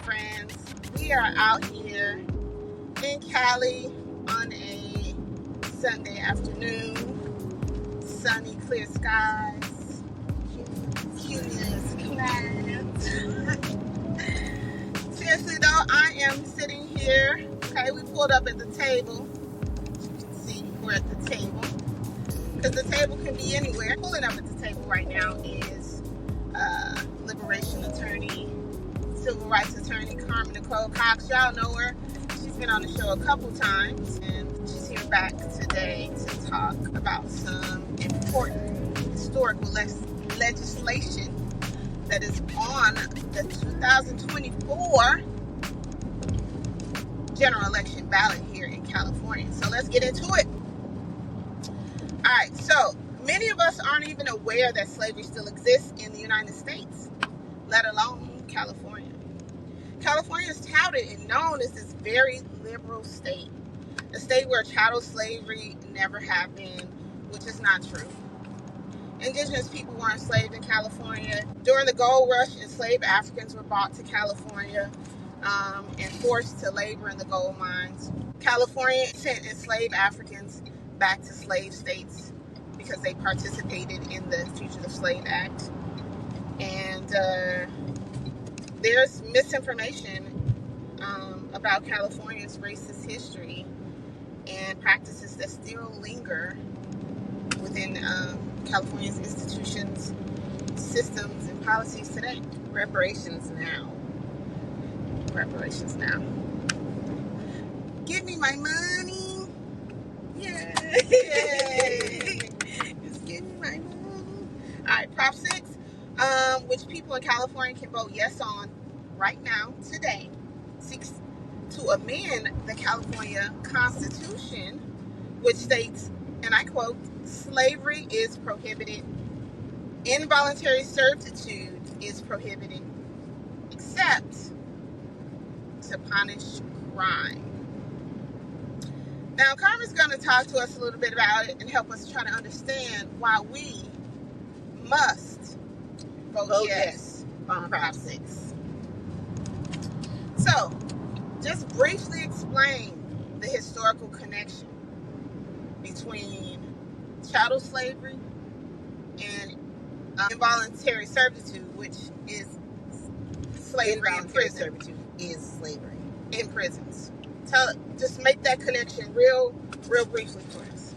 friends. We are out here in Cali on a Sunday afternoon. Sunny, clear skies. Cumulus clouds. Seriously though, I am sitting here. Okay, we pulled up at the table. As you can see, we're at the table. Because the table can be anywhere. Pulling up at the table right now is liberation attorney, civil rights attorney Carmen Nicole. Y'all know her. She's been on the show a couple times, and she's here back today to talk about some important historical legislation that is on the 2024 general election ballot here in California. So let's get into it. All right, so many of us aren't even aware that slavery still exists in the United States, let alone California. California is touted and known as this very liberal state, a state where chattel slavery never happened, which is not true. Indigenous people were enslaved in California. During the gold rush, enslaved Africans were brought to California and forced to labor in the gold mines. California sent enslaved Africans back to slave states because they participated in the Fugitive Slave Act. And there's misinformation about California's racist history and practices that still linger within California's institutions, systems, and policies today. Reparations now. Reparations now. Give me my money. Yay. Just give me my money. All right, Prop 6, which people in California can vote yes on right now, today, seeks to amend the California Constitution, which states, and I quote, slavery is prohibited, involuntary servitude is prohibited, except to punish crime. Now, Carmen's going to talk to us a little bit about it and help us try to understand why we must vote yes on Prop 6. So, just briefly explain the historical connection between chattel slavery and involuntary servitude, which is slavery in prison. Servitude is slavery in prisons. Just make that connection real briefly for us.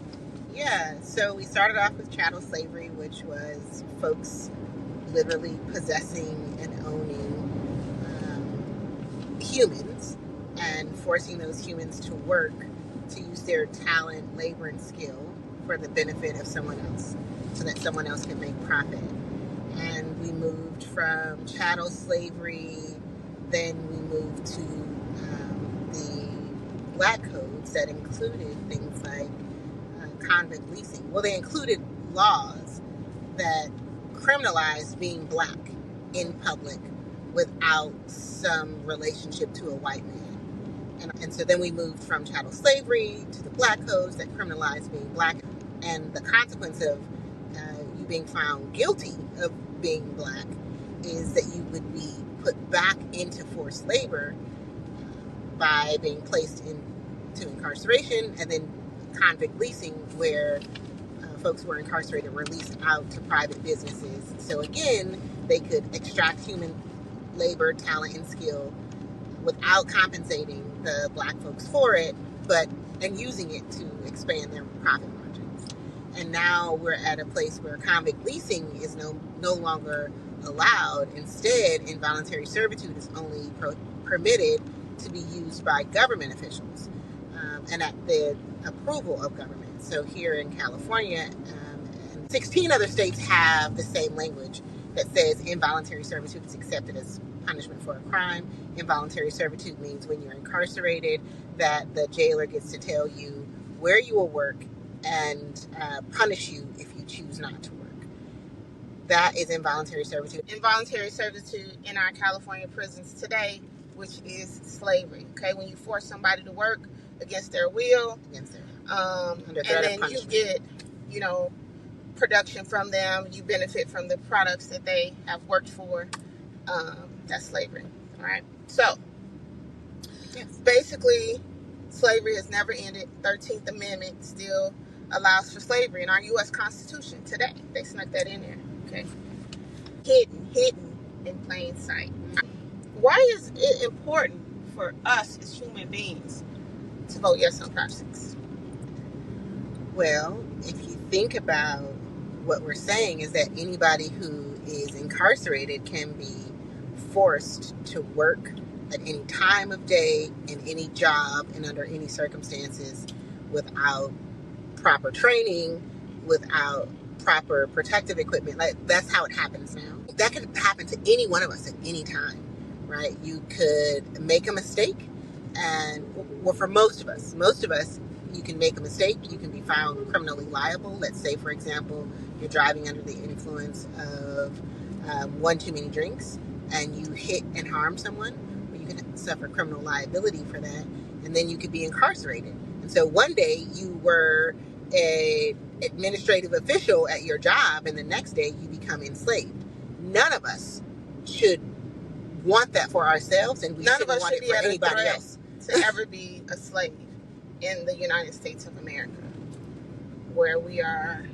Yeah, so we started off with chattel slavery, which was folks literally possessing and owning humans and forcing those humans to work to use their talent, labor, and skill for the benefit of someone else so that someone else can make profit. And we moved from chattel slavery, then we moved to the black codes that included things like convict leasing. Well, they included laws that criminalized being black in public without some relationship to a white man. And so then we moved from chattel slavery to the black codes that criminalized being black. And the consequence of you being found guilty of being black is that you would be put back into forced labor by being placed into incarceration, and then convict leasing, where folks were incarcerated were leased out to private businesses. So again, they could extract human labor, talent, and skill without compensating the black folks for it, and using it to expand their profit margins. And now we're at a place where convict leasing is no longer allowed. Instead, involuntary servitude is only permitted to be used by government officials and at the approval of government. So here in California, and 16 other states have the same language that says involuntary servitude is accepted as punishment for a crime. Involuntary servitude means when you're incarcerated, that the jailer gets to tell you where you will work and punish you if you choose not to work. That is involuntary servitude. Involuntary servitude in our California prisons today, which is slavery. Okay, when you force somebody to work against their will, under threat of punishment, and then you get, production from them. You benefit from the products that they have worked for. That's slavery. All right. So, basically, slavery has never ended. 13th Amendment still allows for slavery in our U.S. Constitution today. They snuck that in there. Okay. Hidden in plain sight. Why is it important for us as human beings to vote yes on Prop 6? Well, if you think about what we're saying is that anybody who is incarcerated can be forced to work at any time of day, in any job, and under any circumstances without proper training, without proper protective equipment. Like, that's how it happens now. That could happen to any one of us at any time, right? You could make a mistake, and well, for most of us, you can make a mistake. You can be found criminally liable. Let's say, for example, you're driving under the influence of one too many drinks, and you hit and harm someone. You can suffer criminal liability for that, and then you could be incarcerated. And so one day you were an administrative official at your job, and the next day you become enslaved. None of us should want that for ourselves, and we shouldn't want it for anybody else. To ever be a slave in the United States of America, where we are,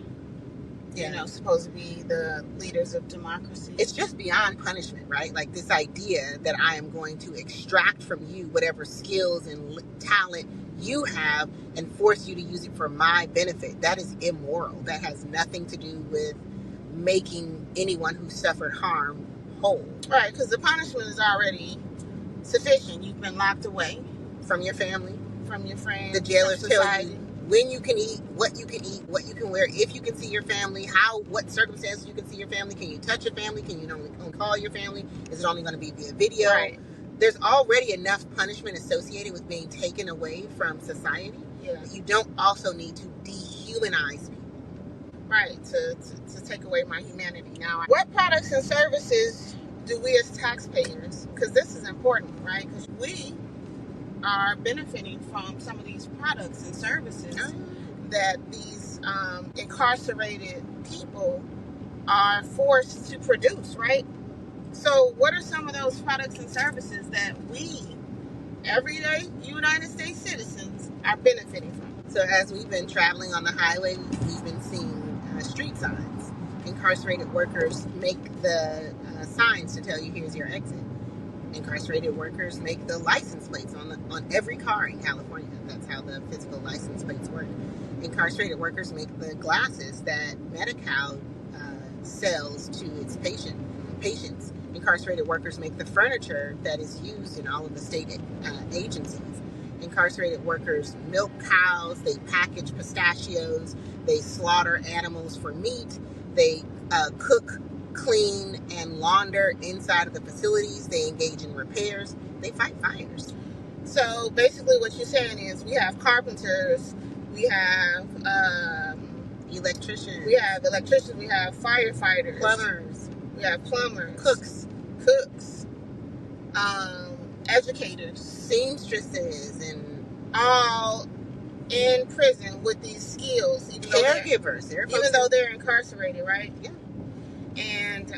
supposed to be the leaders of democracy. It's just beyond punishment, right? Like, this idea that I am going to extract from you whatever skills and talent you have and force you to use it for my benefit. That is immoral. That has nothing to do with making anyone who suffered harm whole. Right, because the punishment is already sufficient. You've been locked away from your family, from your friends. The jailers tell you when you can eat, what you can wear, if you can see your family, what circumstances you can see your family. Can you touch your family? Can you only call your family? Is it only going to be via video? Right. There's already enough punishment associated with being taken away from society. Yeah. You don't also need to dehumanize people. Right, to take away my humanity. Now, what products and services do we as taxpayers, because this is important, right? Because we are benefiting from some of these products and services that these incarcerated people are forced to produce, right? So what are some of those products and services that we, everyday United States citizens, are benefiting from? So as we've been traveling on the highway, we've been seeing street signs. Incarcerated workers make the signs to tell you here's your exit. Incarcerated workers make the license plates on every car in California. That's how the physical license plates work. Incarcerated workers make the glasses that Medi-Cal sells to its patients. Incarcerated workers make the furniture that is used in all of the state agencies. Incarcerated workers milk cows, they package pistachios, they slaughter animals for meat, they cook, clean, and launder inside of the facilities, they engage in repairs, they fight fires. So basically what you're saying is we have carpenters, we have electricians, we have firefighters, we have plumbers, cooks, educators, seamstresses, and all in prison with these skills. Caregivers. Even though they're incarcerated, right? Yeah. And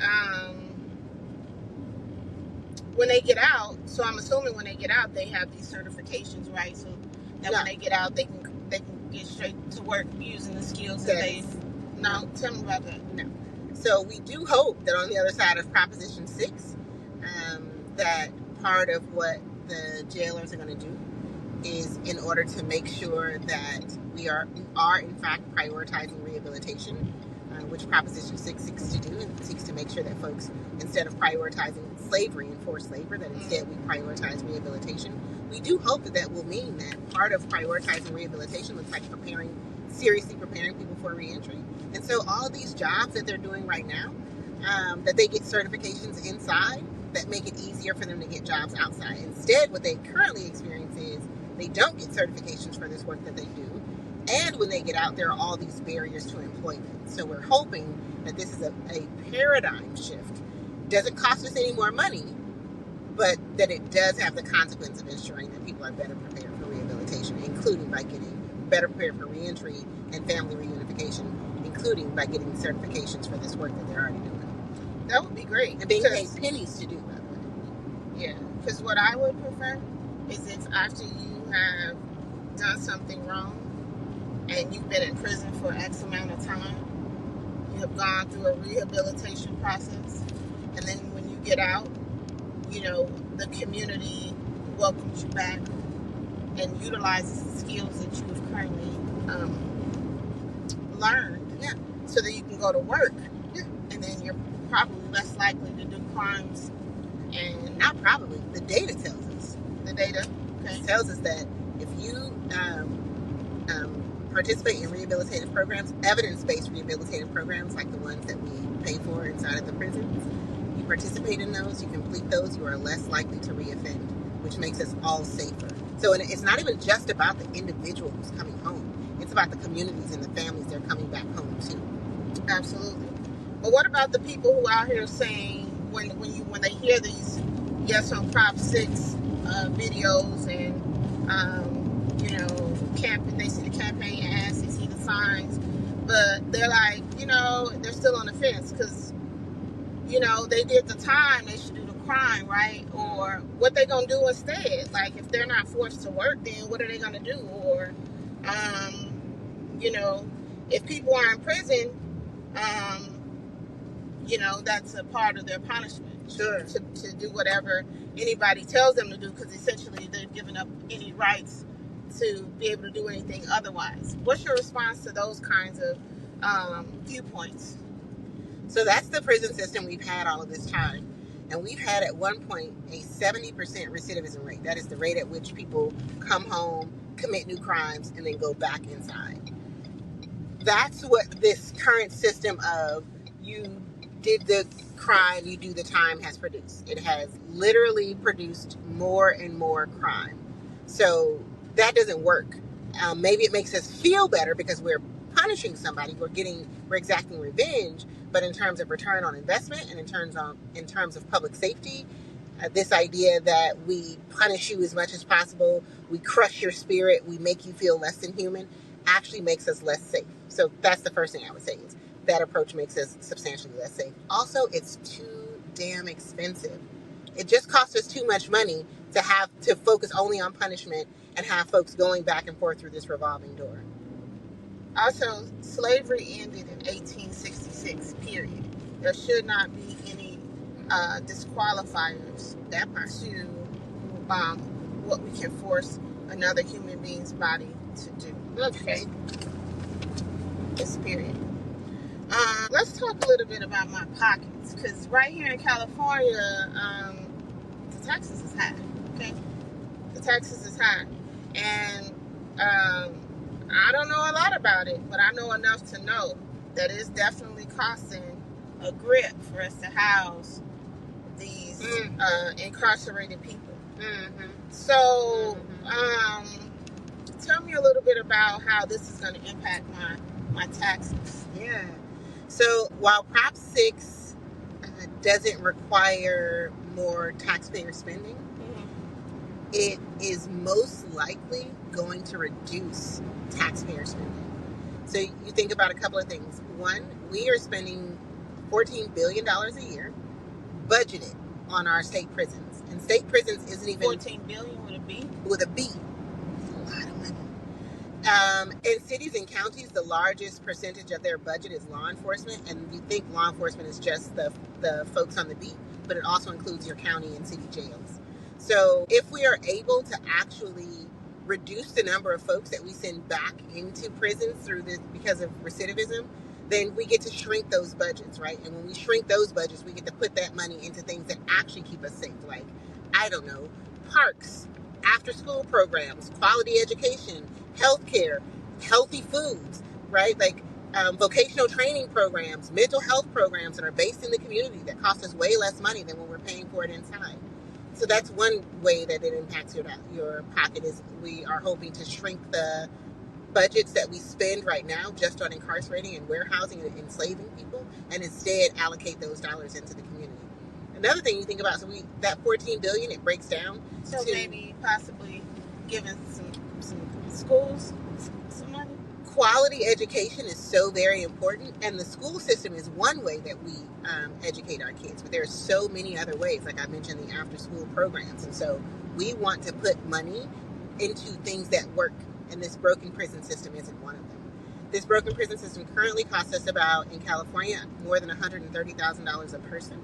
when they get out, so I'm assuming when they get out, they have these certifications, right? So that when they get out, they can get straight to work using the skills that they... No, tell me about that. No. So we do hope that on the other side of Proposition 6, that part of what the jailers are going to do is in order to make sure that we are in fact prioritizing rehabilitation, which Proposition 6 seeks to do, and seeks to make sure that folks, instead of prioritizing slavery and forced labor, that instead we prioritize rehabilitation. We do hope that will mean that part of prioritizing rehabilitation looks like seriously preparing people for reentry. And so all these jobs that they're doing right now, that they get certifications inside that make it easier for them to get jobs outside. Instead, what they currently experience is they don't get certifications for this work that they do. And when they get out, there are all these barriers to employment. So we're hoping that this is a paradigm shift. Doesn't cost us any more money, but that it does have the consequence of ensuring that people are better prepared for rehabilitation, including by getting better prepared for reentry and family reunification, including by getting certifications for this work that they're already doing. That would be great. And being paid pennies to do, by the way. Yeah, because what I would prefer is if after you have done something wrong and you've been in prison for X amount of time, you have gone through a rehabilitation process, and then when you get out, you know, the community welcomes you back and utilizes the skills that you have currently learned, Yeah. so that you can go to work. Yeah. And then you're probably less likely to do crimes. And Not probably. The data tells us. the data, okay, It tells us that if you participate in rehabilitative programs, evidence-based rehabilitative programs like the ones that we pay for inside of the prisons, you participate in those, you complete those, you are less likely to reoffend, which makes us all safer. So it's not even just about the individual who's coming home. It's about the communities and the families that are coming back home too. absolutely. But what about the people who out here saying when they hear these Yes on Prop 6 videos and you know, they see the campaign ads, they see the signs, but they're like, you know, they're still on the fence because, you know, they did the time, they should do the crime, right? Or what they gonna do instead? Like, if they're not forced to work, then what are they gonna do? Or you know, if people are in prison, you know, that's a part of their punishment. Sure. To do whatever anybody tells them to do, because essentially they've given up any rights to be able to do anything otherwise. What's your response to those kinds of viewpoints? So that's the prison system we've had all of this time. And we've had at one point a 70% recidivism rate. That is the rate at which people come home, commit new crimes, and then go back inside. That's what this current system of you did the crime, you do the time has produced. It has literally produced more and more crime. So that doesn't work. Maybe it makes us feel better because we're punishing somebody, we're exacting revenge, but in terms of return on investment and in terms of public safety, this idea that we punish you as much as possible, we crush your spirit, we make you feel less than human, actually makes us less safe. So that's the first thing I would say is that approach makes us substantially less safe. Also, it's too damn expensive. It just costs us too much money to have to focus only on punishment and have folks going back and forth through this revolving door. Also, slavery ended in 1866, period. There should not be any disqualifiers That part. to what we can force another human being's body to do. Okay. This period. Let's talk a little bit about my pockets, because right here in California, the taxes is high. Okay, the taxes is high, and I don't know a lot about it, but I know enough to know that it's definitely costing a grip for us to house these incarcerated people. Mm-hmm. So, tell me a little bit about how this is going to impact my taxes. Yeah. So while Prop 6 doesn't require more taxpayer spending, it is most likely going to reduce taxpayer spending. So you think about a couple of things. One, we are spending $14 billion a year budgeted on our state prisons. And state prisons isn't even... 14 billion with a B? With a B. It's a lot of money. In cities and counties, the largest percentage of their budget is law enforcement. And you think law enforcement is just the folks on the beat, but it also includes your county and city jails. So if we are able to actually reduce the number of folks that we send back into prisons through this because of recidivism, then we get to shrink those budgets, right? And when we shrink those budgets, we get to put that money into things that actually keep us safe, like, I don't know, parks, after-school programs, quality education, healthcare, healthy foods, right? Like vocational training programs, mental health programs that are based in the community that cost us way less money than when we're paying for it inside. So that's one way that it impacts your pocket is we are hoping to shrink the budgets that we spend right now just on incarcerating and warehousing and enslaving people, and instead allocate those dollars into the community. Another thing you think about, so that $14 billion, it breaks down. So maybe possibly giving some schools some money. quality education is so very important, and the school system is one way that we educate our kids, but there are so many other ways. Like I mentioned, the after school programs, and so we want to put money into things that work, and this broken prison system isn't one of them. This broken prison system currently costs us about, in California, more than $130,000 a person,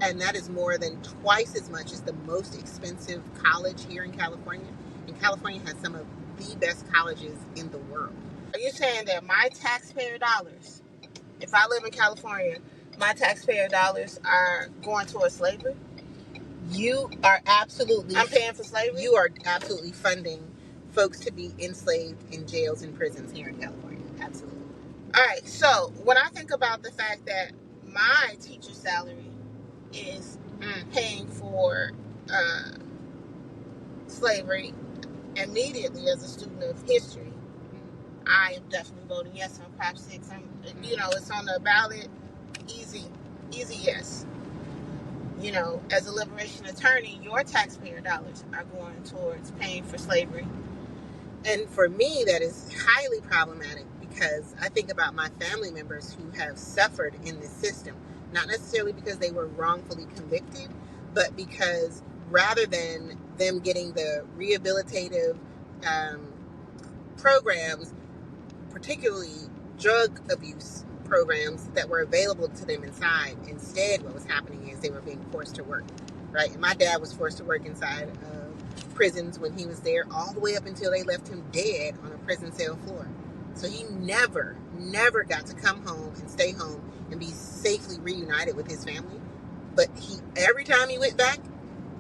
and that is more than twice as much as the most expensive college here in California. And California has some of the best colleges in the world. Are you saying that my taxpayer dollars, if I live in California, my taxpayer dollars are going towards slavery? You are absolutely... I'm paying for slavery? You are absolutely funding folks to be enslaved in jails and prisons here in California. Absolutely. All right. So when I think about the fact that my teacher salary is paying for slavery immediately as a student of history, I am definitely voting yes on Prop 6. It's on the ballot. Easy yes. As a liberation attorney, your taxpayer dollars are going towards paying for slavery. And for me, that is highly problematic because I think about my family members who have suffered in this system, not necessarily because they were wrongfully convicted, but because rather than them getting the rehabilitative programs, particularly drug abuse programs that were available to them inside, instead what was happening is they were being forced to work, right? And my dad was forced to work inside of prisons when he was there, all the way up until they left him dead on a prison cell floor. So he never got to come home and stay home and be safely reunited with his family. But every time he went back,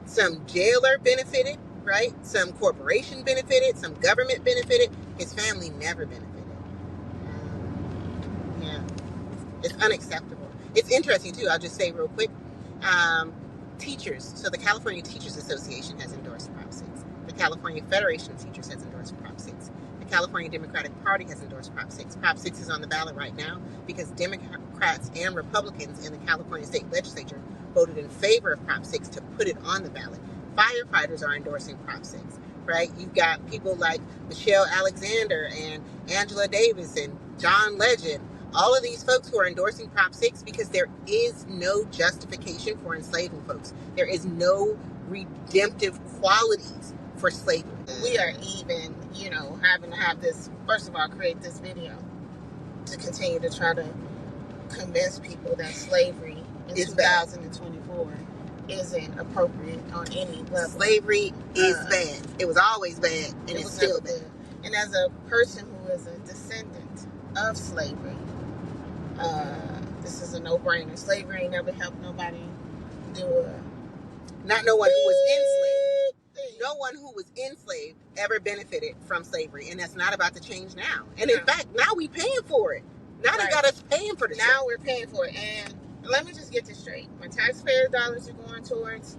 some jailer benefited, right? Some corporation benefited, some government benefited. His family never benefited. It's unacceptable. It's interesting, too. I'll just say real quick. Teachers. So the California Teachers Association has endorsed Prop 6. The California Federation of Teachers has endorsed Prop 6. The California Democratic Party has endorsed Prop 6. Prop 6 is on the ballot right now because Democrats and Republicans in the California State Legislature voted in favor of Prop 6 to put it on the ballot. Firefighters are endorsing Prop 6, right? You've got people like Michelle Alexander and Angela Davis and John Legend. All of these folks who are endorsing Prop 6 because there is no justification for enslaving folks. There is no redemptive qualities for slavery. We are even, having to have this, first of all, create this video to continue to try to convince people that slavery in 2024 isn't appropriate on any level. Slavery is bad. It was always bad, and it's still bad. And as a person who is a descendant of slavery, this is a no-brainer. Slavery ain't never helped nobody not no one who was enslaved. No one who was enslaved ever benefited from slavery, and that's not about to change now. And in fact, now we paying for it. Now they got us paying for this. Now we're paying for it. And let me just get this straight. My taxpayer dollars are going towards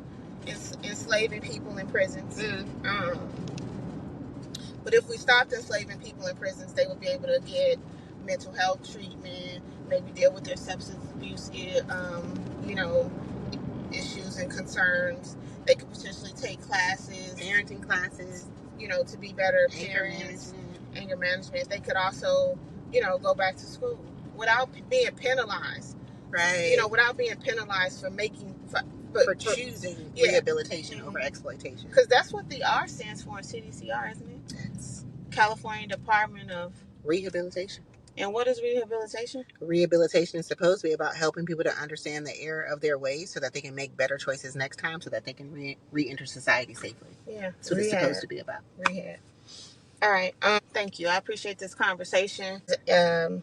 enslaving people in prisons. But if we stopped enslaving people in prisons, they would be able to get mental health treatment, maybe deal with their substance abuse, issues and concerns. They could potentially take classes, parenting classes, to be better parents, anger management. They could also, go back to school without being penalized. Right. Without being penalized for choosing rehabilitation over exploitation. Because that's what the R stands for in CDCR, isn't it? Yes. California Department of Rehabilitation. And what is rehabilitation? Rehabilitation is supposed to be about helping people to understand the error of their ways so that they can make better choices next time so that they can re-enter society safely. Yeah. That's what it's supposed to be about. Rehab. All right. Thank you. I appreciate this conversation.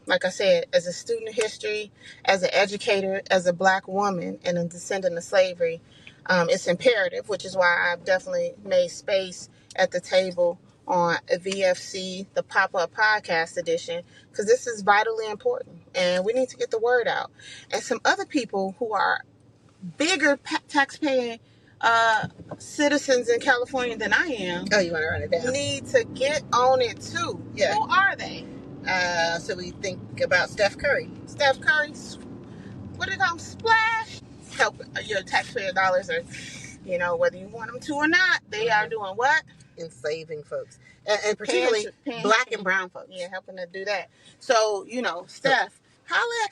Like I said, as a student of history, as an educator, as a Black woman, and a descendant of slavery, it's imperative, which is why I've definitely made space at the table on a VFC, the Pop-Up Podcast Edition, because this is vitally important, and we need to get the word out. And some other people who are bigger taxpaying citizens in California than I am. Oh, you want to run it down? Need to get on it too. Yeah. Who are they? So we think about Steph Curry. Steph Curry, what do they call them? Splash. Help your taxpayer dollars, or whether you want them to or not. They are doing what? enslaving folks, and particularly Black and brown folks. Yeah, helping to do that. So, Steph, holla,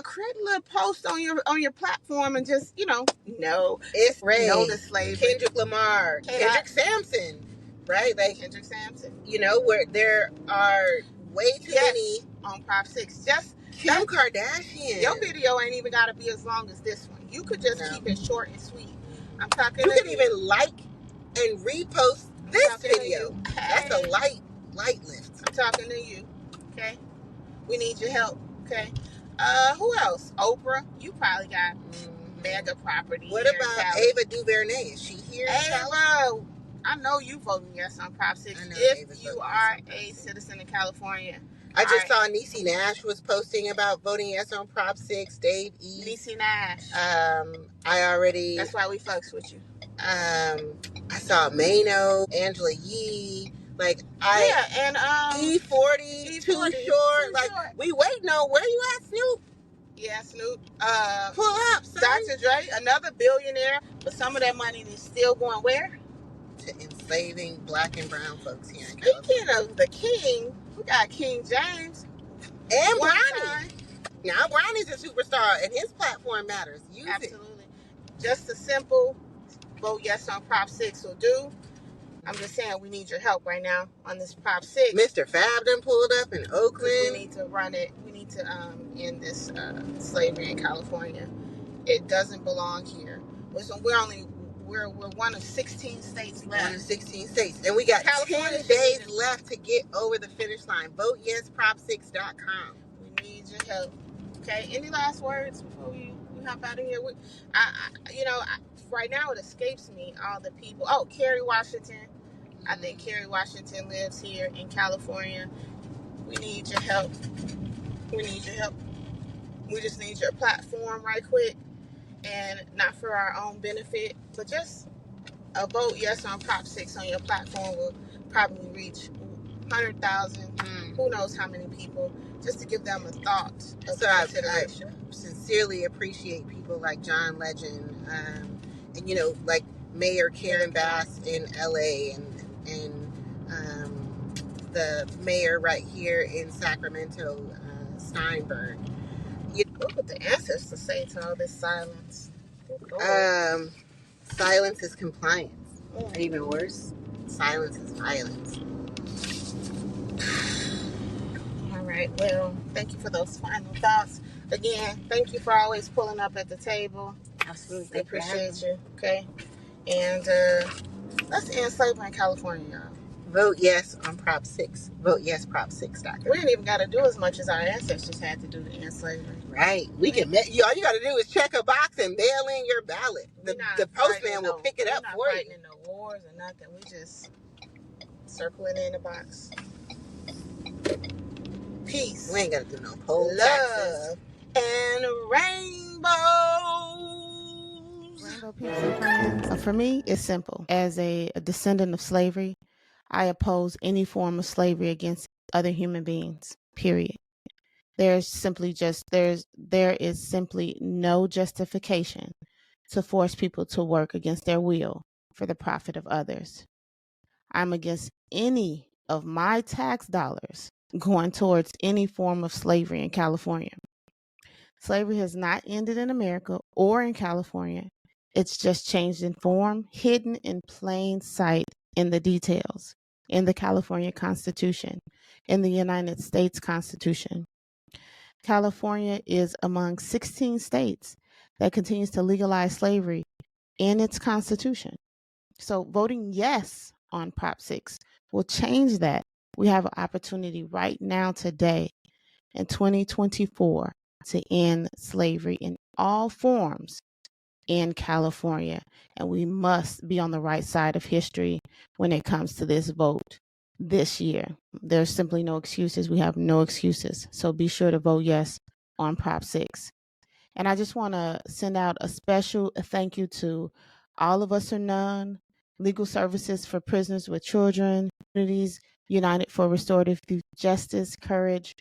create a little post on your platform and just, know. It's Ray, know the slavery. Kendrick Lamar, Kendrick Sampson, right? Like Kendrick Sampson. Where there are way too many on Prop 6. Just Kim Kardashian. Your video ain't even got to be as long as this one. You could just keep it short and sweet. I'm talking. You can even like and repost this video. That's a light lift. I'm talking to you. Okay. We need your help. Okay. Who else? Oprah. You probably got mega property. What about Ava DuVernay? Is she here? Ava, I know you voting yes on Prop 6. If you are a citizen in California. I just saw Niecy Nash was posting about voting yes on Prop 6. Dave E. Niecy Nash. That's why we fucks with you. I saw Mano, Angela Yee. And E40, Too Short. We waiting on where you at, Snoop? Yeah, Snoop. Pull up, son. Dr. Dre, another billionaire, but some of that money is still going where? To enslaving Black and brown folks here in California. Speaking of the king, we got King James. And Brownie. Now Brownie's a superstar and his platform matters. Use it. Just a simple vote yes on Prop 6 will do. I'm just saying we need your help right now on this Prop 6. Mr. Fab done pulled up in Oakland. We need to run it. We need to end this slavery in California. It doesn't belong here. We're one of 16 states left. One of 16 states. And we got 10 days left to get over the finish line. VoteYesProp6.com. We need your help. Okay, any last words before we hop out of here? Right now it escapes me all the people. Oh, Kerry Washington. I think Kerry Washington lives here in California. We need your help. We just need your platform right quick. And not for our own benefit, but just a vote yes on Prop 6 on your platform will probably reach 100,000. Who knows how many people, just to give them a thought of consideration. I sincerely appreciate people like John Legend, and like Mayor Karen Bass in LA, and the mayor right here in Sacramento, Steinberg. What would the ancestors say to all this silence? Silence is compliance. Or even worse, silence is violence. All right. Well, thank you for those final thoughts. Again, thank you for always pulling up at the table. Absolutely. I appreciate you. Okay. And let's end slavery in California, y'all. Vote yes on Prop 6. VoteYesProp6.com. We ain't even got to do as much as our ancestors had to do to end slavery. Right. All you got to do is check a box and mail in your ballot. The postman will pick it up for you. We're not fighting in no wars or nothing. We just circle it in a box. Peace. We ain't got to do no poll taxes. And rainbows. Rainbow peace and friends. For me, it's simple. As a descendant of slavery, I oppose any form of slavery against other human beings, period. There is simply no justification to force people to work against their will for the profit of others. I'm against any of my tax dollars going towards any form of slavery in California. Slavery has not ended in America or in California. It's just changed in form, hidden in plain sight in the details, in the California Constitution, in the United States Constitution. California is among 16 states that continues to legalize slavery in its Constitution. So voting yes on Prop 6 will change that. We have an opportunity right now, today, in 2024, to end slavery in all forms in California. And we must be on the right side of history when it comes to this vote this year. There's simply no excuses. We have no excuses. So be sure to vote yes on Prop 6. And I just want to send out a special thank you to All of Us or None, Legal Services for Prisoners with Children, Communities United for Restorative Justice, Courage,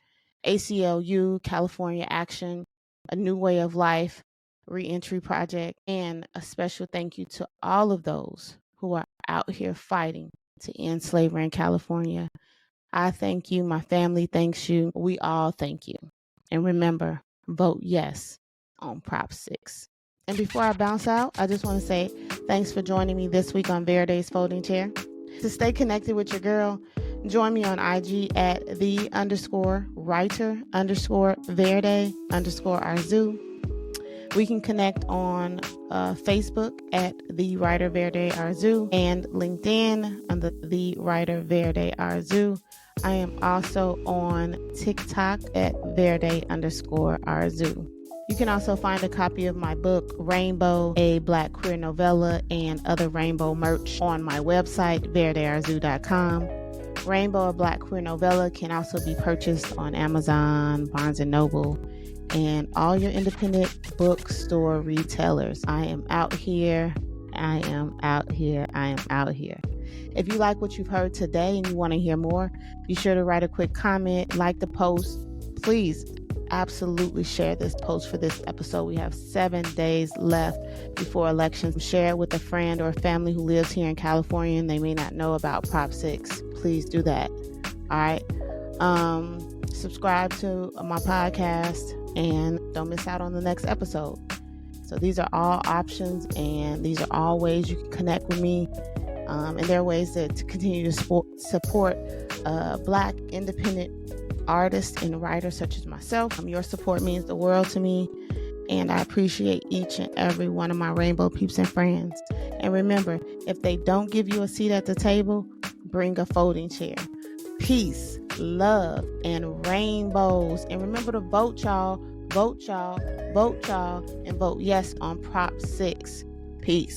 ACLU, California Action, A New Way of Life, Reentry Project, and a special thank you to all of those who are out here fighting to end slavery in California. I thank you. My family thanks you. We all thank you. And remember, vote yes on Prop 6. And before I bounce out, I just want to say thanks for joining me this week on Verde's Folding Chair. To stay connected with your girl, join me on IG at the_writer_Verde_Arzu. We can connect on Facebook at the writer Verde Arzu and LinkedIn under the writer Verde Arzu. I am also on TikTok at Verde_Arzu. You can also find a copy of my book, Rainbow, a Black queer novella, and other rainbow merch on my website, verdearzu.com. Rainbow, a Black queer novella can also be purchased on Amazon, Barnes & Noble, and all your independent bookstore retailers. I am out here. I am out here. I am out here. If you like what you've heard today and you want to hear more, be sure to write a quick comment, like the post. Please absolutely share this post for this episode. We have 7 days left before elections. Share it with a friend or a family who lives here in California and they may not know about Prop 6. Please do that. All right. Subscribe to my podcast and don't miss out on the next episode. So these are all options and these are all ways you can connect with me. And there are ways to continue to support Black independent artists and writers such as myself. Your support means the world to me, and I appreciate each and every one of my rainbow peeps and friends. And remember, if they don't give you a seat at the table, bring a folding chair. Peace, love, and rainbows. And remember to vote, y'all. Vote, y'all. Vote, y'all. And vote yes on Prop 6. Peace.